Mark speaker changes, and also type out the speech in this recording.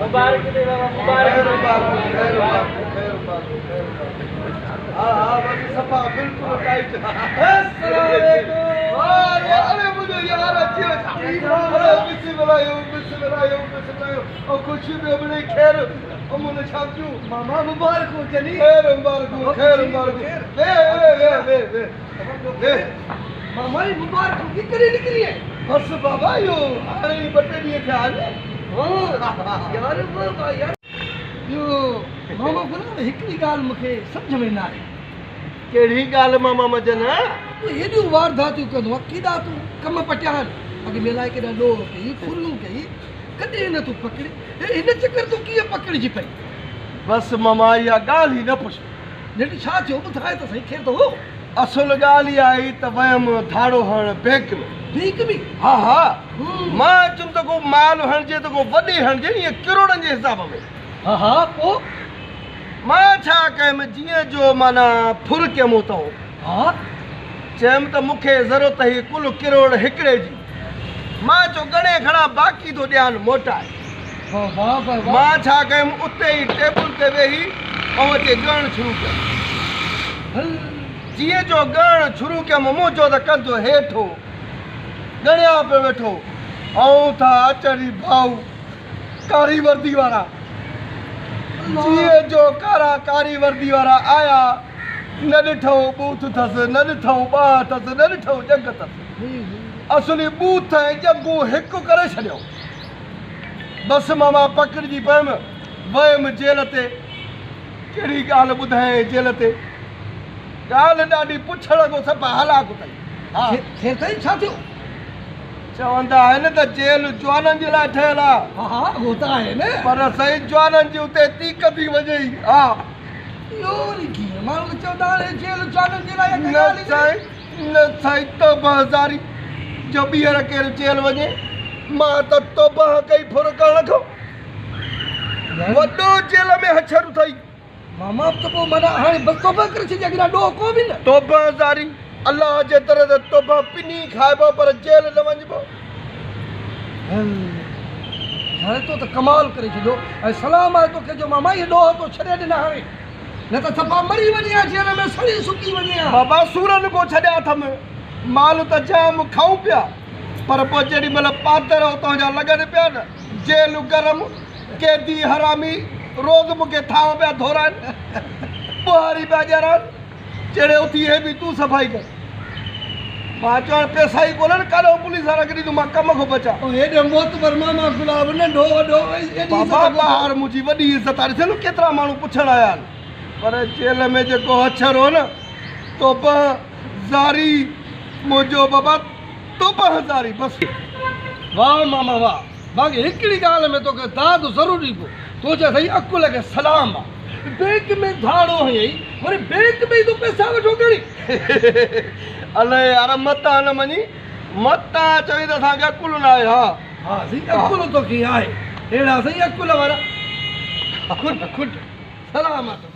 Speaker 1: मुबारक दे बाबा मुबारक हां हां बस सफा बिल्कुल टाइट अस्सलाम वालेकुम अरे मुझे यार अच्छी बिस्मिल्लाह ओ खुशी में बड़े खैर अमन शामजू मामा मुबारक हो जनी खैर मुबारक वे मामा मुबारक की करे निकली है बस बाबा यो अरे बटे दिए ख्याल हां यार बाबा यार यो मामा बोला हिकड़ी गाल मुखे समझ में ना आई केड़ी गाल मामा मजन तू एडी वारदात कदो कीदा तू कम पटियान अगे मेला के लो कई फुल्लू कई कदे न तू पकड़ी इन चक्कर तू की पकड़ जी पई बस मामा या गाल ही न पुछ नेटी छा थियो बुधाए तो सही खेर तो हो असल गाल ही आई त वयम धाड़ो हण बैंक में हां हां मां तुम तो को माल हण जे तो को वडी हण जे ये करोड़न जे हिसाब में हां हां को मां छा कह में जिए जो माना फुर के मोतो हां चेम त मुखे जरूरत ही कुल करोड़ हिकड़े जी मां जो गणे खड़ा बाकी तो ध्यान मोटा हां वाह वाह मां छा कह उते ही टेबल ते वेही और ते गण शुरू कर जिए जो गण शुरू के ममो जो त कंदो हेठो गणिया पे बैठो औ था अचरी भाऊ कारी वर्दी वाला जिए जो कारी वर्दी वाला आया न ॾिठो बूथ थस न ॾिठो बा थस न ॾिठो जंग थस असली बूथ जंगू हिकु करे छॾियो बस मामा पकड़जी पयम वयम जेल ते कहिड़ी ॻाल्हि ॿुधाए जेल ते ॻाल्हि ॾाढी पुछण को सभु हलाक अथई हा खेर ताईं छा थियो चवंदा आहिनि त जेल जवाननि जे लाइ ठहियल आहे हा हा उहो त आहे न पर सही जवाननि जी उते तीक थी वञे हा इहो वरी कीअं माण्हू चवंदा आहिनि जेल जवाननि जे लाइ न साईं तौबा हज़ारी जो ॿीहर केरु जेल वञे मां त तौबा कई फुर करण लॻो वॾो जेल में हछर अथई मामा त पोइ माना हाणे बसि तौबा करे छॾी अॻियां ॾोह को बि न तौबा हज़ारी अल्लाह जे दर ते तौबा पिनी खाइबो पर जेल न वञिबो हाणे तो त कमाल करे छॾियो ऐं सलाम आहे तोखे जो मामा इहो ॾोह तो छॾे ॾिना हाणे न त सफ़ा मरी वञे हा जेल में सड़ी सुकी वञे हा बाबा सूरन को छॾिया अथमि माल त जाम खाऊं पिया पर पोइ जेॾी महिल पातर उतां जा लॻनि पिया न जेल गरम कैदी हरामी रोज़ मूंखे थांव पिया धोराइनि ॿुहारी पिया ॼरनि जहिड़े उथी हे बि तूं सफ़ाई कर मां चवण पैसा ई कोन्हनि काॾो पुलिस वारा खे ॾींदो मां कम खां बचा हेॾे मोतबर मामा गुलाब नंढो वॾो बाबा ॿाहिर मुंहिंजी वॾी इज़त आहे ॾिस न केतिरा माण्हू पुछण आया आहिनि पर जेल में जेको अछर हो न तौबा ज़ारी मुंहिंजो बाबा तौबा हज़ारी बसि वाह मामा वाह बाक़ी हिकिड़ी ॻाल्हि में तोखे दाद ज़रूरु ॾिबो तो चए सही अकुल खे सलाम आहे बैंक में धाड़ो हयई वरी बैंक में तो पैसा वठो करी अले यार मता न मनी मता चई त असांखे अकुल न आहे हा हा सही अकुल तो की आहे अहिड़ा सही अकुल वारा खुट सलाम आहे